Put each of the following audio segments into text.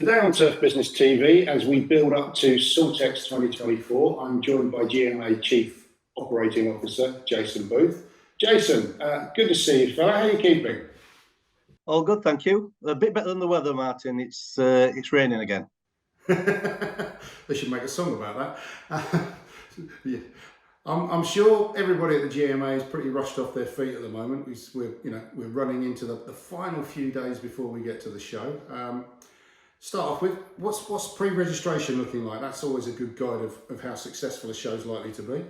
Today on Turf Business TV, as we build up to SALTEX 2024, I'm joined by GMA Chief Operating Officer, Jason Booth. Jason, good to see you, fella. How are you keeping? All good, thank you. A bit better than the weather, Martin. It's raining again. They should make a song about that. Yeah. I'm sure everybody at the GMA is pretty rushed off their feet at the moment. We're running into the final few days before we get to the show. Start off with what's pre-registration looking like? That's always a good guide of how successful a show's likely to be.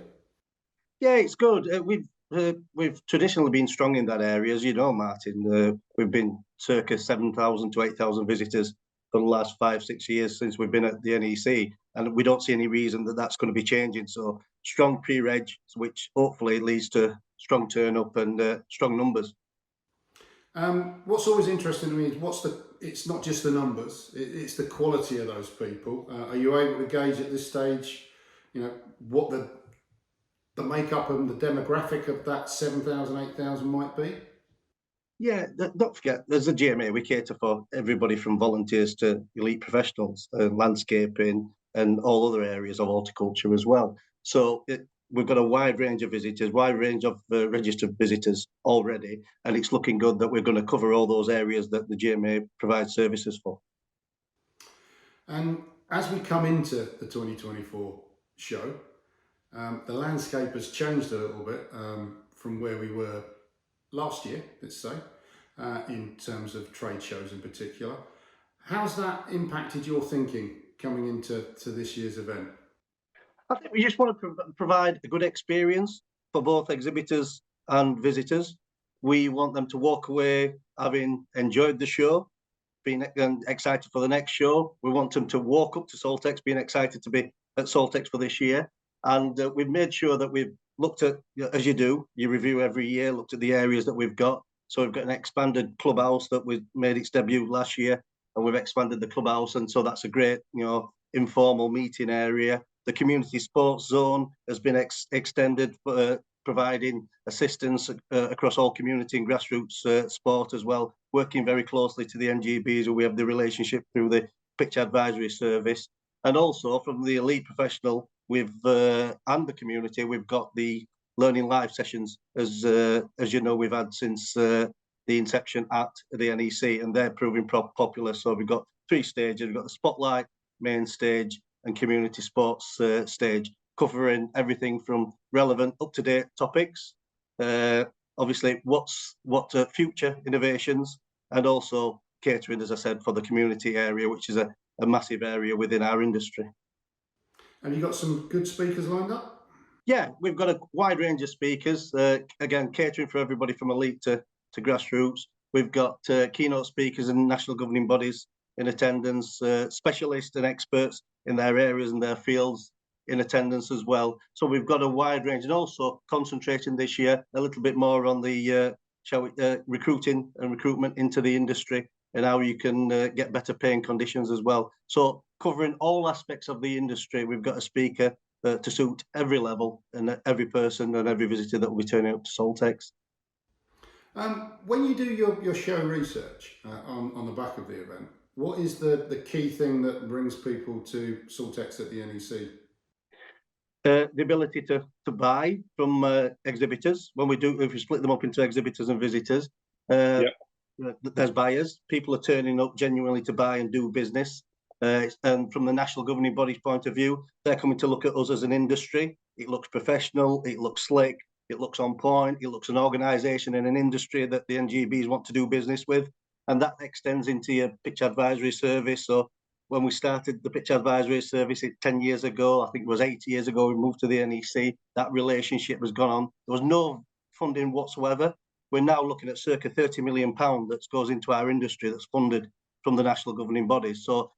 Yeah, it's good. We've traditionally been strong in that area, as you know, Martin. We've been circa 7,000 to 8,000 visitors for the last 5-6 years since we've been at the NEC, and we don't see any reason that that's going to be changing. So strong pre-reg, which hopefully leads to strong turn up and strong numbers. What's always interesting to me is it's not just the numbers, it's the quality of those people. Are you able to gauge at this stage, what the makeup and the demographic of that 7,000, 8,000 might be? Yeah, don't forget, as a GMA, we cater for everybody from volunteers to elite professionals, landscaping and all other areas of horticulture as well. So we've got a wide range of visitors, wide range of registered visitors already, and it's looking good that we're going to cover all those areas that the GMA provides services for. And as we come into the 2024 show, the landscape has changed a little bit from where we were last year, let's say, in terms of trade shows in particular. How's that impacted your thinking coming into this year's event? I think we just want to provide a good experience for both exhibitors and visitors. We want them to walk away having enjoyed the show, being excited for the next show. We want them to walk up to SALTEX being excited to be at SALTEX for this year. And we've made sure that we've looked at, as you do, you review every year, looked at the areas that we've got. So we've got an expanded clubhouse that we made its debut last year, and we've expanded the clubhouse. And so that's a great, informal meeting area. The community sports zone has been extended, providing assistance across all community and grassroots sport as well, working very closely to the NGBs, who we have the relationship through the pitch advisory service. And also from the elite professional and the community, we've got the learning live sessions, as you know, we've had since the inception at the NEC, and they're proving popular. So we've got 3 stages. We've got the spotlight, main stage, and community sports stage, covering everything from relevant, up-to-date topics, obviously what future innovations, and also catering, as I said, for the community area, which is a massive area within our industry. Have you got some good speakers lined up? Yeah, we've got a wide range of speakers, again, catering for everybody from elite to grassroots. We've got keynote speakers and national governing bodies in attendance, specialists and experts in their areas and their fields in attendance as well. So we've got a wide range, and also concentrating this year a little bit more on the recruiting and recruitment into the industry, and how you can get better paying conditions as well. So covering all aspects of the industry, we've got a speaker to suit every level and every person and every visitor that will be turning up to SALTEX. When you do your show research on the back of the event, what is the key thing that brings people to SALTEX at the NEC? The ability to buy from exhibitors. If we split them up into exhibitors and visitors, there's buyers. People are turning up genuinely to buy and do business. And from the national governing body's point of view, they're coming to look at us as an industry. It looks professional, it looks slick, it looks on point, it looks an organisation in an industry that the NGBs want to do business with. And that extends into your pitch advisory service. So when we started the pitch advisory service 10 years ago, I think it was 8 years ago, we moved to the NEC, that relationship has gone on. There was no funding whatsoever. We're now looking at circa £30 million that goes into our industry that's funded from the national governing bodies. So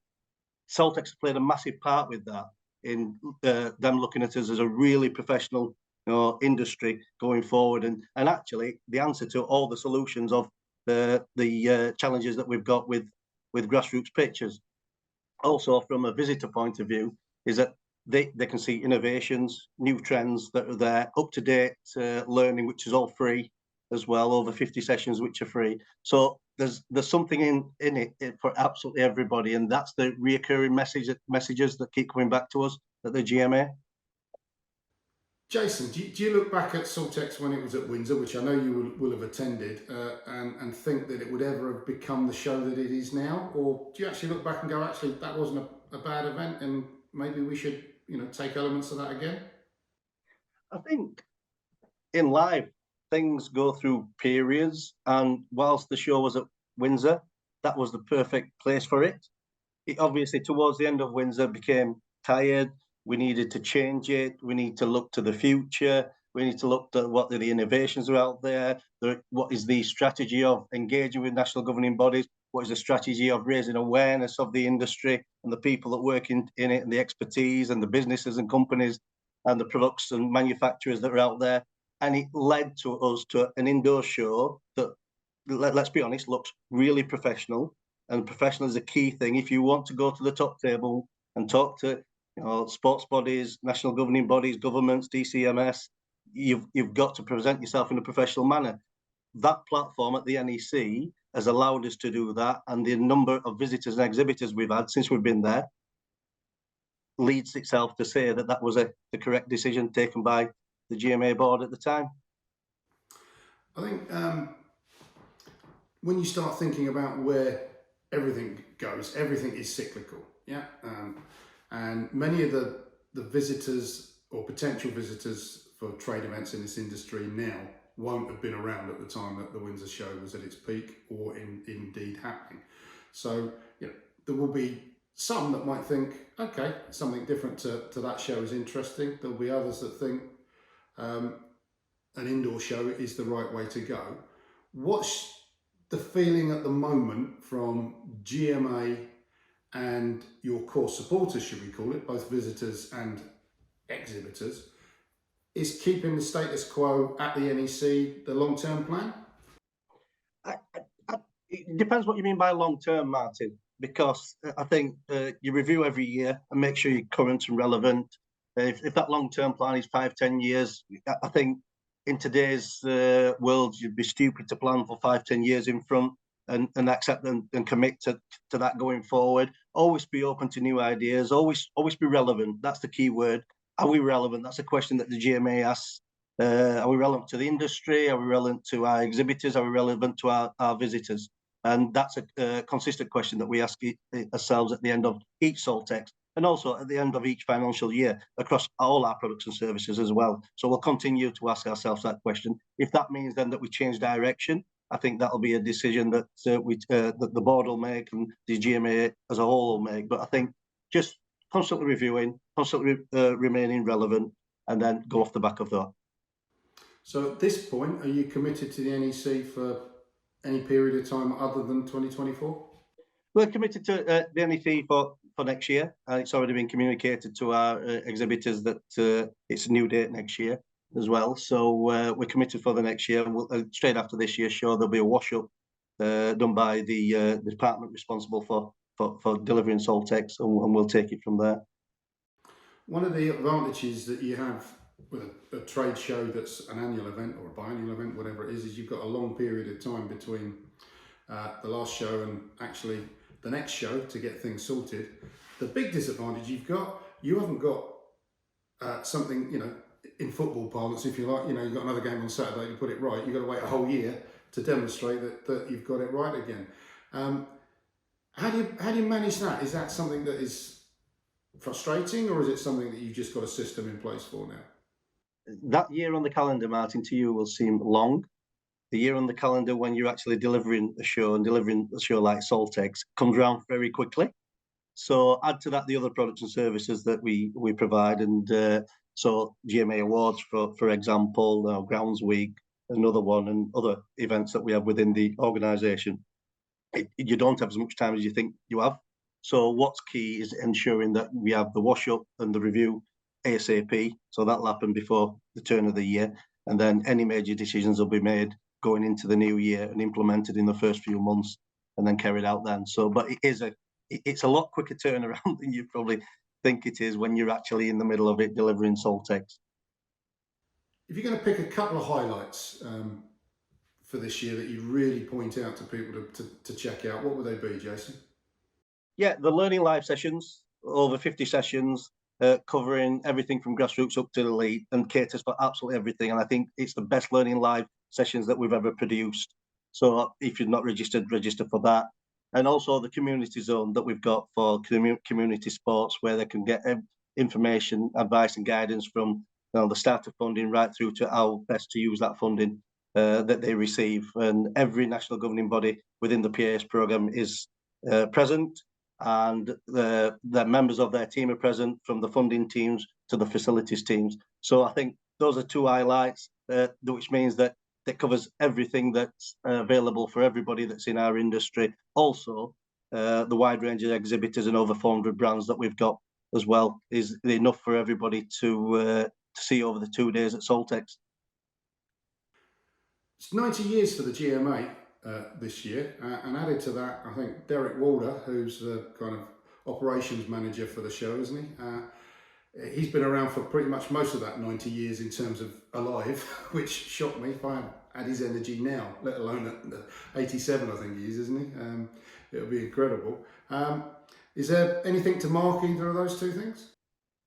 SALTEX played a massive part with that, in them looking at us as a really professional industry going forward, and actually the answer to all the solutions of the challenges that we've got with grassroots pitches. Also, from a visitor point of view, is that they can see innovations, new trends that are there, up-to-date learning, which is all free as well, over 50 sessions which are free. So there's something in it for absolutely everybody, and that's the reoccurring messages that keep coming back to us at the GMA. Jason, do you look back at SALTEX when it was at Windsor, which I know you will have attended, and think that it would ever have become the show that it is now? Or do you actually look back and go, actually, that wasn't a bad event and maybe we should, take elements of that again? I think in life, things go through periods, and whilst the show was at Windsor, that was the perfect place for it. It obviously, towards the end of Windsor, became tired. We needed to change it. We need to look to the future. We need to look at what the innovations are out there. What is the strategy of engaging with national governing bodies? What is the strategy of raising awareness of the industry and the people that work in it, and the expertise and the businesses and companies and the products and manufacturers that are out there? And it led to us to an indoor show that, let's be honest, looks really professional. And professional is a key thing. If you want to go to the top table and talk to sports bodies, national governing bodies, governments, DCMS, you've got to present yourself in a professional manner. That platform at the NEC has allowed us to do that, and the number of visitors and exhibitors we've had since we've been there leads itself to say that was the correct decision taken by the GMA board at the time. I think when you start thinking about where everything goes, everything is cyclical, yeah. And many of the visitors or potential visitors for trade events in this industry now won't have been around at the time that the Windsor show was at its peak or indeed happening. So there will be some that might think, okay, something different to that show is interesting. There'll be others that think an indoor show is the right way to go. What's the feeling at the moment from GMA and your core supporters, should we call it, both visitors and exhibitors? Is keeping the status quo at the NEC the long-term plan? It depends what you mean by long-term, Martin, because I think you review every year and make sure you're current and relevant. If that long-term plan is 5-10 years, I think in today's world, you'd be stupid to plan for 5-10 years in front and accept and commit to that going forward. Always be open to new ideas, always be relevant. That's the key word. Are we relevant? That's a question that the GMA asks. Are we relevant to the industry? Are we relevant to our exhibitors? Are we relevant to our visitors? And that's a consistent question that we ask ourselves at the end of each SALTEX, and also at the end of each financial year across all our products and services as well. So we'll continue to ask ourselves that question. If that means then that we change direction, I think that'll be a decision that that the board will make and the GMA as a whole will make. But I think just constantly reviewing, constantly remaining relevant, and then go off the back of that. So at this point, are you committed to the NEC for any period of time other than 2024? We're committed to the NEC for next year. It's already been communicated to our exhibitors that it's a new date next year as well. So we're committed for the next year. And straight after this year's show, there'll be a wash-up done by the department responsible for delivering SALTEX, and we'll take it from there. One of the advantages that you have with a trade show that's an annual event or a biannual event, whatever it is you've got a long period of time between the last show and actually the next show to get things sorted. The big disadvantage you haven't got something, in football parlance, if you like, you've got another game on Saturday to put it right. You've got to wait a whole year to demonstrate that you've got it right again. How do you manage that? Is that something that is frustrating, or is it something that you've just got a system in place for now? That year on the calendar, Martin, to you will seem long. The year on the calendar when you're actually delivering a show and delivering a show like SALTEX comes around very quickly. So add to that the other products and services that we provide, and so GMA Awards, for example, Grounds Week, another one, and other events that we have within the organisation. You don't have as much time as you think you have. So what's key is ensuring that we have the wash-up and the review ASAP. So that'll happen before the turn of the year. And then any major decisions will be made going into the new year and implemented in the first few months and then carried out then. So, but it's a lot quicker turnaround than you probably think it is when you're actually in the middle of it delivering SALTEX. If you're going to pick a couple of highlights for this year that you'd really point out to people to check out, what would they be, Jason? Yeah, the Learning Live sessions, over 50 sessions, covering everything from grassroots up to the elite, and caters for absolutely everything. And I think it's the best Learning Live sessions that we've ever produced. So if you're not registered, register for that. And also the community zone that we've got for community sports, where they can get information, advice and guidance from the start of funding right through to how best to use that funding that they receive. And every national governing body within the PAS programme is present, and the members of their team are present, from the funding teams to the facilities teams. So I think those are two highlights, which means that it covers everything that's available for everybody that's in our industry. Also, the wide range of exhibitors and over 400 brands that we've got as well is enough for everybody to see over the 2 days at SALTEX. It's 90 years for the GMA this year, and added to that, I think Derek Walder, who's the kind of operations manager for the show, isn't he? He's been around for pretty much most of that 90 years in terms of alive, which shocked me. If I had his energy now, let alone at 87, I think he is, isn't he? It would be incredible. Is there anything to mark either of those two things?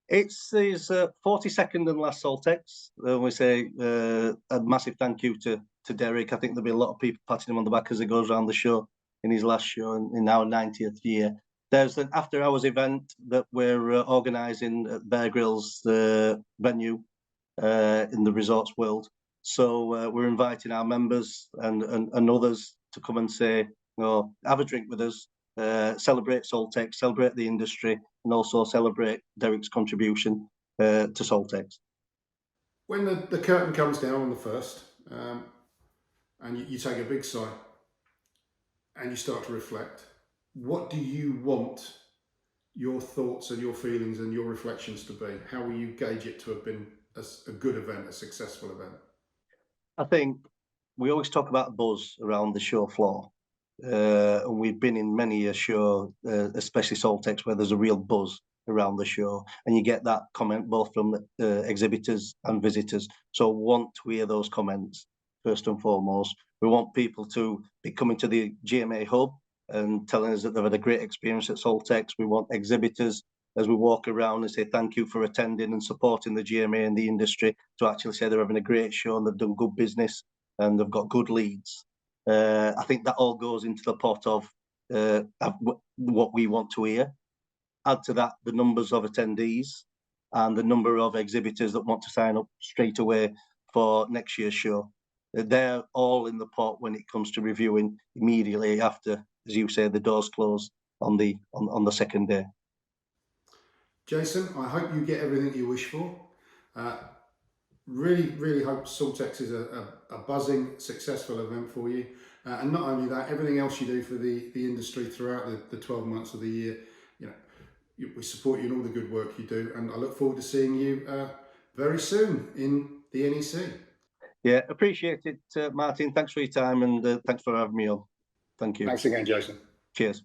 It's his 42nd and last SALTEX. We say a massive thank you to Derek. I think there'll be a lot of people patting him on the back as he goes around the show in his last show in our 90th year. There's an after hours event that we're organising at Bear Grylls venue in the Resorts World. So we're inviting our members and others to come and say, have a drink with us, celebrate SALTEX, celebrate the industry, and also celebrate Derek's contribution to SALTEX. When the curtain comes down on the 1st, and you take a big sigh and you start to reflect, what do you want your thoughts and your feelings and your reflections to be? How will you gauge it to have been a good event, a successful event? I think we always talk about buzz around the show floor. And we've been in many a show, especially SALTEX, where there's a real buzz around the show, and you get that comment both from the exhibitors and visitors. So we want to hear those comments first and foremost. We want people to be coming to the GMA hub and telling us that they've had a great experience at SALTEX. We want exhibitors, as we walk around, and say thank you for attending and supporting the GMA and the industry, to actually say they're having a great show and they've done good business and they've got good leads. I think that all goes into the pot of what we want to hear. Add to that the numbers of attendees and the number of exhibitors that want to sign up straight away for next year's show. They're all in the pot when it comes to reviewing immediately after, as you say, the doors close on the second day. Jason, I hope you get everything you wish for. Really hope SALTEX is a buzzing, successful event for you. And not only that, everything else you do for the industry throughout the 12 months of the year, we support you in all the good work you do. And I look forward to seeing you very soon in the NEC. Yeah, appreciate it, Martin. Thanks for your time, and thanks for having me on. Thank you. Thanks again, Jason. Cheers.